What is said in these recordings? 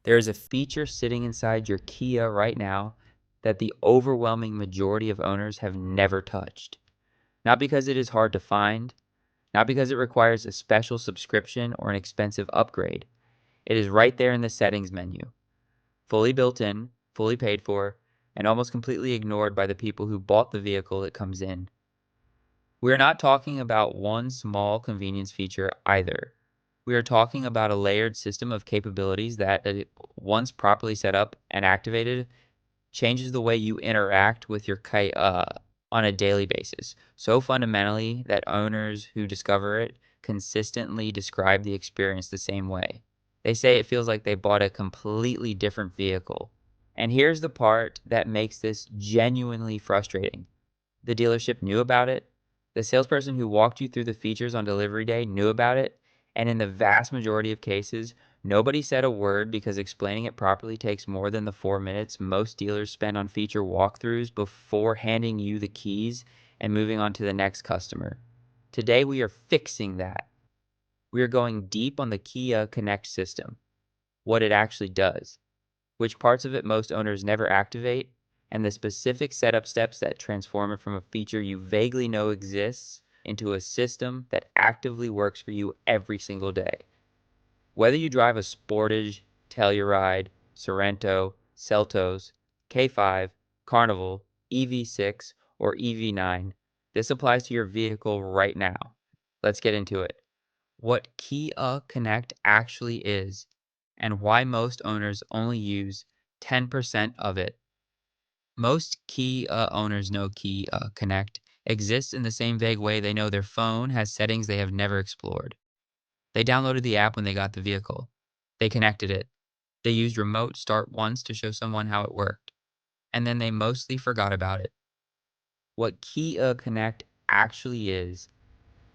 There is a feature sitting inside your Kia right now that the overwhelming majority of owners have never touched. Not because it is hard to find, not because it requires a special subscription or an expensive upgrade. It is right there in the settings menu, fully built in, fully paid for, and almost completely ignored by the people who bought the vehicle it comes in. We're not talking about one small convenience feature either. We are talking about a layered system of capabilities that, once properly set up and activated, changes the way you interact with your kite on a daily basis. So fundamentally that owners who discover it consistently describe the experience the same way. They say it feels like they bought a completely different vehicle. And here's the part that makes this genuinely frustrating. The dealership knew about it. The salesperson who walked you through the features on delivery day knew about it. And in the vast majority of cases, nobody said a word because explaining it properly takes more than the 4 minutes most dealers spend on feature walkthroughs before handing you the keys and moving on to the next customer. Today, we are fixing that. We are going deep on the Kia Connect system, what it actually does, which parts of it most owners never activate, and the specific setup steps that transform it from a feature you vaguely know exists into a system that actively works for you every single day. Whether you drive a Sportage, Telluride, Sorento, Seltos, K5, Carnival, EV6, or EV9, this applies to your vehicle right now. Let's get into it. What Kia Connect actually is, and why most owners only use 10% of it. Most Kia owners know Kia Connect exists in the same vague way they know their phone has settings they have never explored. They downloaded the app when they got the vehicle. They connected it. They used remote start once to show someone how it worked. And then they mostly forgot about it. What Kia Connect actually is,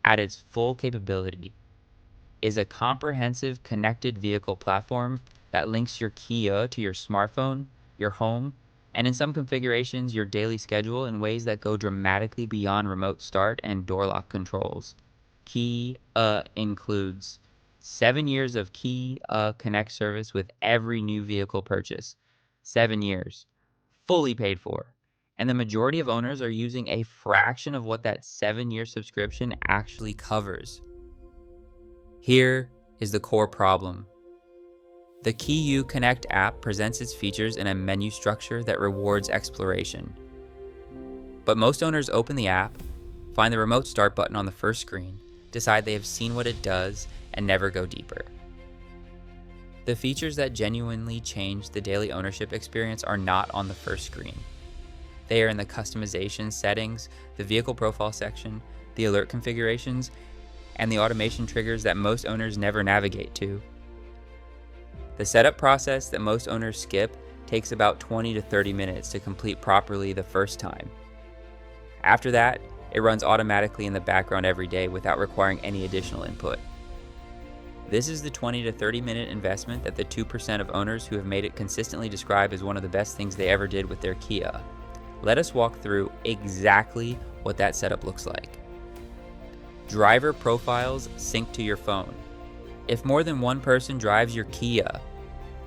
at its full capability, is a comprehensive connected vehicle platform that links your Kia to your smartphone, your home, and in some configurations, your daily schedule in ways that go dramatically beyond remote start and door lock controls. Kia includes 7 years of Kia Connect service with every new vehicle purchase. 7 years. Fully paid for. And the majority of owners are using a fraction of what that 7-year subscription actually covers. Here is the core problem. The Kia Connect app presents its features in a menu structure that rewards exploration. But most owners open the app, find the remote start button on the first screen, decide they have seen what it does, and never go deeper. The features that genuinely change the daily ownership experience are not on the first screen. They are in the customization settings, the vehicle profile section, the alert configurations, and the automation triggers that most owners never navigate to. The setup process that most owners skip takes about 20 to 30 minutes to complete properly the first time. After that, it runs automatically in the background every day without requiring any additional input. This is the 20 to 30 minute investment that the 2% of owners who have made it consistently describe as one of the best things they ever did with their Kia. Let us walk through exactly what that setup looks like. Driver profiles sync to your phone. If more than one person drives your Kia,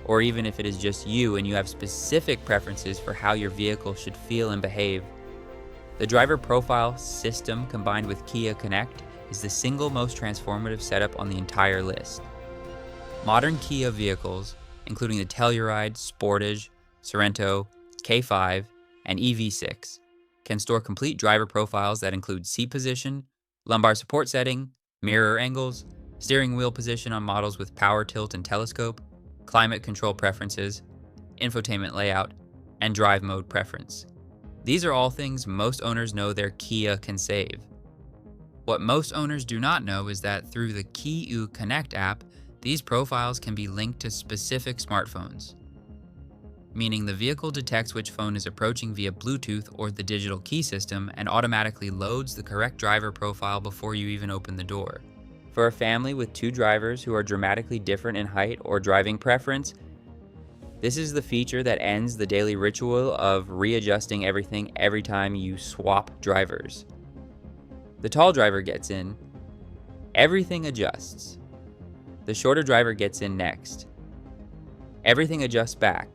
or even if it is just you and you have specific preferences for how your vehicle should feel and behave, the driver profile system combined with Kia Connect is the single most transformative setup on the entire list. Modern Kia vehicles, including the Telluride, Sportage, Sorento, K5, and EV6, can store complete driver profiles that include seat position, lumbar support setting, mirror angles, steering wheel position on models with power tilt and telescope, climate control preferences, infotainment layout, and drive mode preference. These are all things most owners know their Kia can save. What most owners do not know is that through the Kia Connect app, these profiles can be linked to specific smartphones, meaning the vehicle detects which phone is approaching via Bluetooth or the digital key system and automatically loads the correct driver profile before you even open the door. For a family with 2 drivers who are dramatically different in height or driving preference, this is the feature that ends the daily ritual of readjusting everything every time you swap drivers. The tall driver gets in, everything adjusts. The shorter driver gets in next. Everything adjusts back,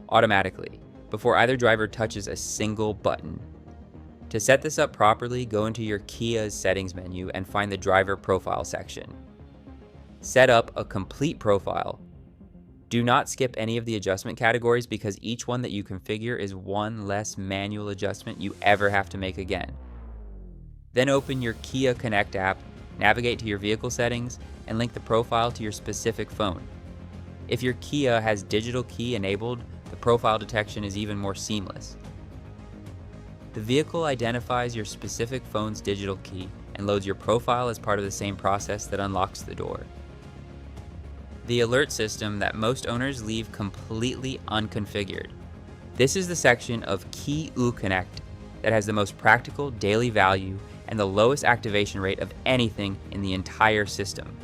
automatically, before either driver touches a single button. To set this up properly, go into your Kia's settings menu and find the driver profile section. Set up a complete profile. Do not skip any of the adjustment categories because each one that you configure is one less manual adjustment you ever have to make again. Then open your Kia Connect app, navigate to your vehicle settings, and link the profile to your specific phone. If your Kia has digital key enabled, the profile detection is even more seamless. The vehicle identifies your specific phone's digital key and loads your profile as part of the same process that unlocks the door. The alert system that most owners leave completely unconfigured. This is the section of Ki Connect that has the most practical daily value and the lowest activation rate of anything in the entire system.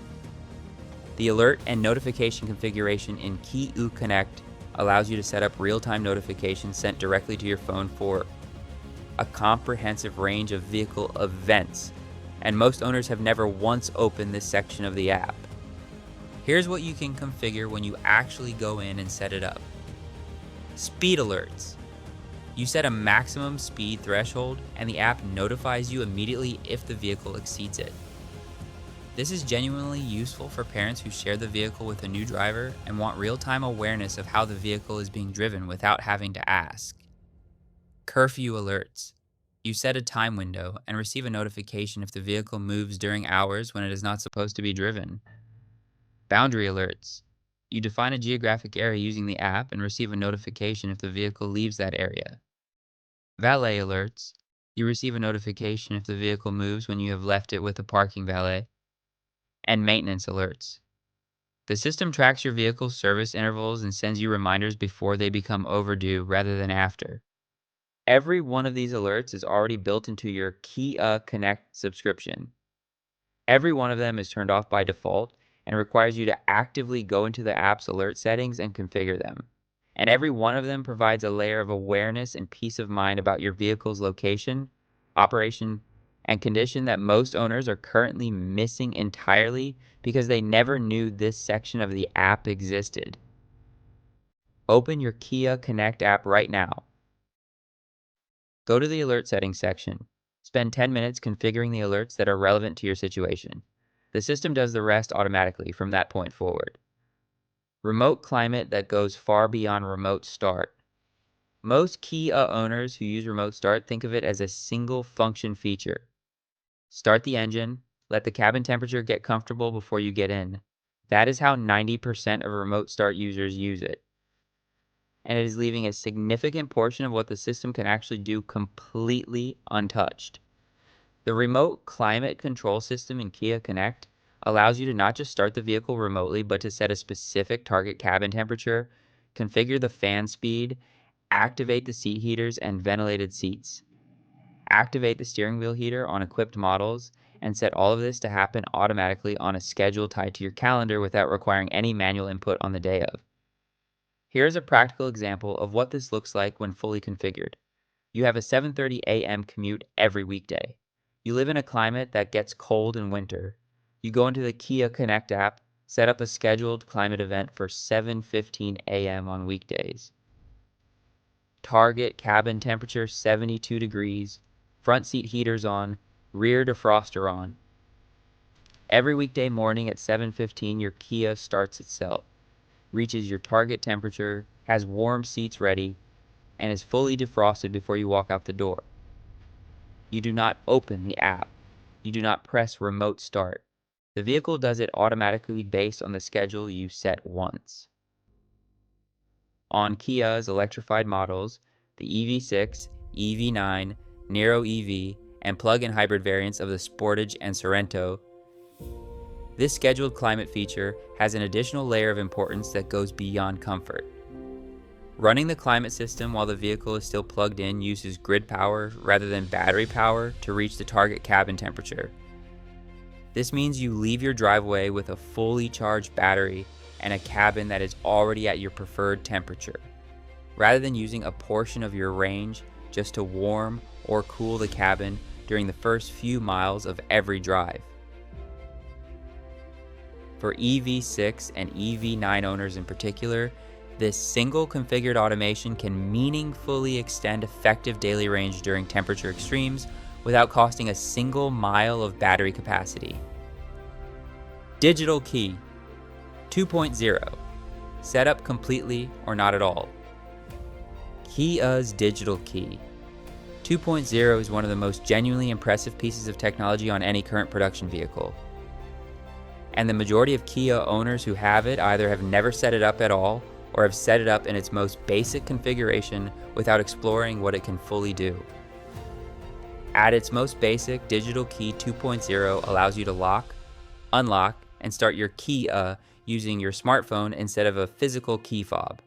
The alert and notification configuration in Ki Connect allows you to set up real-time notifications sent directly to your phone for a comprehensive range of vehicle events, and most owners have never once opened this section of the app. Here's what you can configure when you actually go in and set it up. Speed alerts. You set a maximum speed threshold and the app notifies you immediately if the vehicle exceeds it. This is genuinely useful for parents who share the vehicle with a new driver and want real-time awareness of how the vehicle is being driven without having to ask. Curfew alerts. You set a time window and receive a notification if the vehicle moves during hours when it is not supposed to be driven. Boundary alerts. You define a geographic area using the app and receive a notification if the vehicle leaves that area. Valet alerts. You receive a notification if the vehicle moves when you have left it with a parking valet. And maintenance alerts. The system tracks your vehicle's service intervals and sends you reminders before they become overdue rather than after. Every one of these alerts is already built into your Kia Connect subscription. Every one of them is turned off by default and requires you to actively go into the app's alert settings and configure them. And every one of them provides a layer of awareness and peace of mind about your vehicle's location, operation, and condition that most owners are currently missing entirely because they never knew this section of the app existed. Open your Kia Connect app right now. Go to the alert settings section. Spend 10 minutes configuring the alerts that are relevant to your situation. The system does the rest automatically from that point forward. Remote climate that goes far beyond remote start. Most Kia owners who use remote start think of it as a single function feature. Start the engine, let the cabin temperature get comfortable before you get in. That is how 90% of remote start users use it. And it is leaving a significant portion of what the system can actually do completely untouched. The remote climate control system in Kia Connect allows you to not just start the vehicle remotely, but to set a specific target cabin temperature, configure the fan speed, activate the seat heaters and ventilated seats, activate the steering wheel heater on equipped models, and set all of this to happen automatically on a schedule tied to your calendar without requiring any manual input on the day of. Here is a practical example of what this looks like when fully configured. You have a 7:30 a.m. commute every weekday. You live in a climate that gets cold in winter. You go into the Kia Connect app, set up a scheduled climate event for 7:15 a.m. on weekdays. Target cabin temperature 72 degrees, front seat heaters on, rear defroster on. Every weekday morning at 7:15 your Kia starts itself, reaches your target temperature, has warm seats ready, and is fully defrosted before you walk out the door. You do not open the app. You do not press remote start. The vehicle does it automatically based on the schedule you set once. On Kia's electrified models, the EV6, EV9, Niro EV, and plug-in hybrid variants of the Sportage and Sorento, this scheduled climate feature has an additional layer of importance that goes beyond comfort. Running the climate system while the vehicle is still plugged in uses grid power rather than battery power to reach the target cabin temperature. This means you leave your driveway with a fully charged battery and a cabin that is already at your preferred temperature, rather than using a portion of your range just to warm or cool the cabin during the first few miles of every drive. For EV6 and EV9 owners in particular, This single configured automation can meaningfully extend effective daily range during temperature extremes without costing a single mile of battery capacity. Digital Key 2.0. Set up completely or not at all. Kia's Digital Key 2.0 is one of the most genuinely impressive pieces of technology on any current production vehicle. And the majority of Kia owners who have it either have never set it up at all or have set it up in its most basic configuration without exploring what it can fully do. At its most basic, Digital Key 2.0 allows you to lock, unlock, and start your Kia using your smartphone instead of a physical key fob.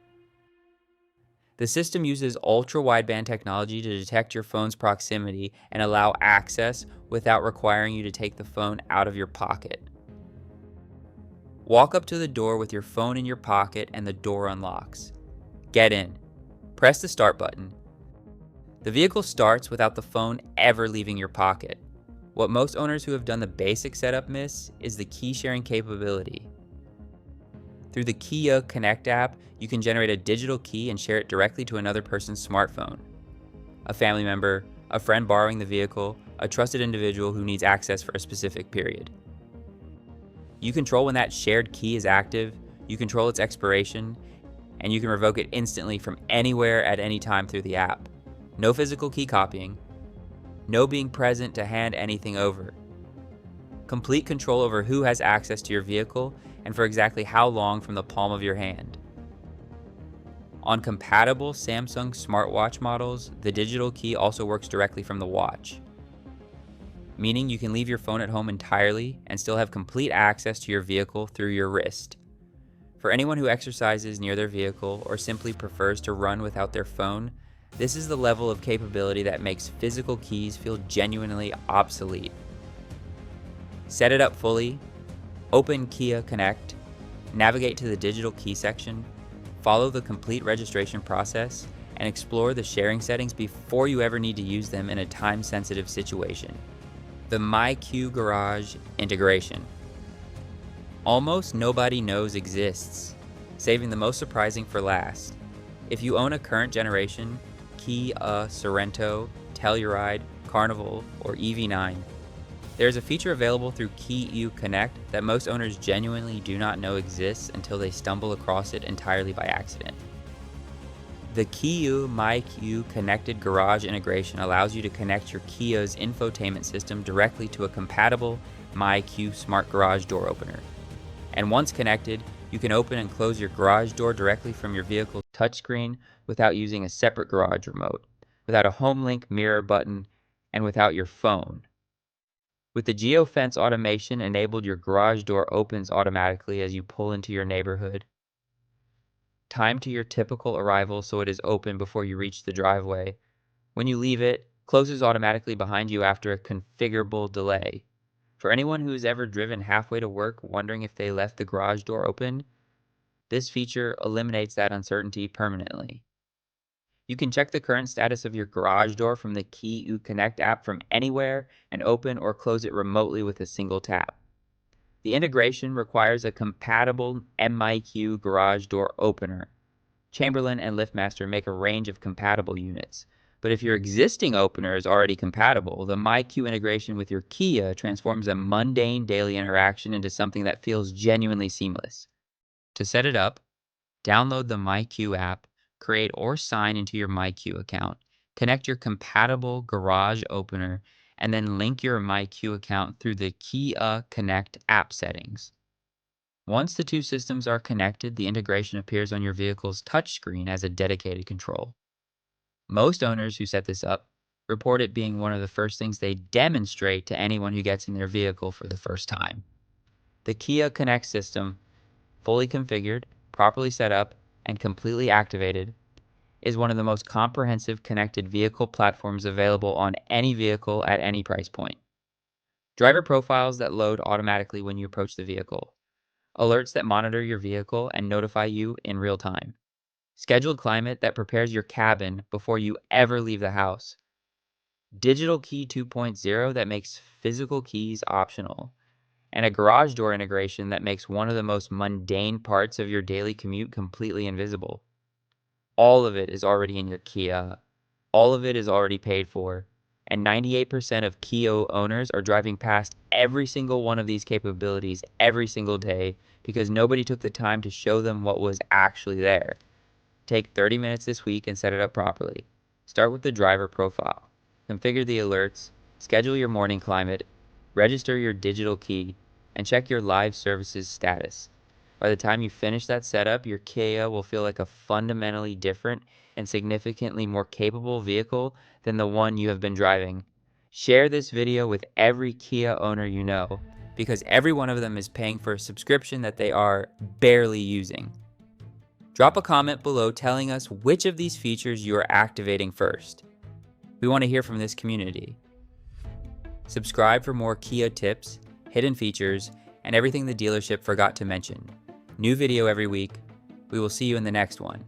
The system uses ultra-wideband technology to detect your phone's proximity and allow access without requiring you to take the phone out of your pocket. Walk up to the door with your phone in your pocket and the door unlocks. Get in. Press the start button. The vehicle starts without the phone ever leaving your pocket. What most owners who have done the basic setup miss is the key sharing capability. Through the Kia Connect app, you can generate a digital key and share it directly to another person's smartphone. A family member, a friend borrowing the vehicle, a trusted individual who needs access for a specific period. You control when that shared key is active, you control its expiration, and you can revoke it instantly from anywhere at any time through the app. No physical key copying, no being present to hand anything over. Complete control over who has access to your vehicle and for exactly how long from the palm of your hand. On compatible Samsung smartwatch models, the digital key also works directly from the watch, meaning you can leave your phone at home entirely and still have complete access to your vehicle through your wrist. For anyone who exercises near their vehicle or simply prefers to run without their phone, this is the level of capability that makes physical keys feel genuinely obsolete. Set it up fully, open Kia Connect, navigate to the digital key section, follow the complete registration process, and explore the sharing settings before you ever need to use them in a time-sensitive situation. The MyQ Garage integration. Almost nobody knows exists, saving the most surprising for last. If you own a current generation Kia Sorento, Telluride, Carnival, or EV9, there is a feature available through Kia Connect that most owners genuinely do not know exists until they stumble across it entirely by accident. The Kia MyQ Connected Garage integration allows you to connect your Kia's infotainment system directly to a compatible MyQ Smart Garage door opener. And once connected, you can open and close your garage door directly from your vehicle's touchscreen without using a separate garage remote, without a HomeLink mirror button, and without your phone. With the geofence automation enabled, your garage door opens automatically as you pull into your neighborhood. Time to your typical arrival so it is open before you reach the driveway. When you leave it, closes automatically behind you after a configurable delay. For anyone who has ever driven halfway to work wondering if they left the garage door open, this feature eliminates that uncertainty permanently. You can check the current status of your garage door from the Kia Connect app from anywhere and open or close it remotely with a single tap. The integration requires a compatible MyQ garage door opener. Chamberlain and LiftMaster make a range of compatible units, but if your existing opener is already compatible, the MyQ integration with your Kia transforms a mundane daily interaction into something that feels genuinely seamless. To set it up, download the MyQ app, create or sign into your MyQ account, connect your compatible garage opener, and then link your MyQ account through the Kia Connect app settings. Once the two systems are connected, the integration appears on your vehicle's touchscreen as a dedicated control. Most owners who set this up report it being one of the first things they demonstrate to anyone who gets in their vehicle for the first time. The Kia Connect system, fully configured, properly set up, and completely activated, is one of the most comprehensive connected vehicle platforms available on any vehicle at any price point. Driver profiles that load automatically when you approach the vehicle. Alerts that monitor your vehicle and notify you in real time. Scheduled climate that prepares your cabin before you ever leave the house. Digital Key 2.0 that makes physical keys optional. and a garage door integration that makes one of the most mundane parts of your daily commute completely invisible. All of it is already in your Kia. All of it is already paid for. And 98% of Kia owners are driving past every single one of these capabilities every single day because nobody took the time to show them what was actually there. Take 30 minutes this week and set it up properly. Start with the driver profile. Configure the alerts, schedule your morning climate, register your digital key, and check your live services status. By the time you finish that setup, your Kia will feel like a fundamentally different and significantly more capable vehicle than the one you have been driving. Share this video with every Kia owner you know, because every one of them is paying for a subscription that they are barely using. Drop a comment below telling us which of these features you are activating first. We want to hear from this community. Subscribe for more Kia tips, hidden features, and everything the dealership forgot to mention. New video every week. We will see you in the next one.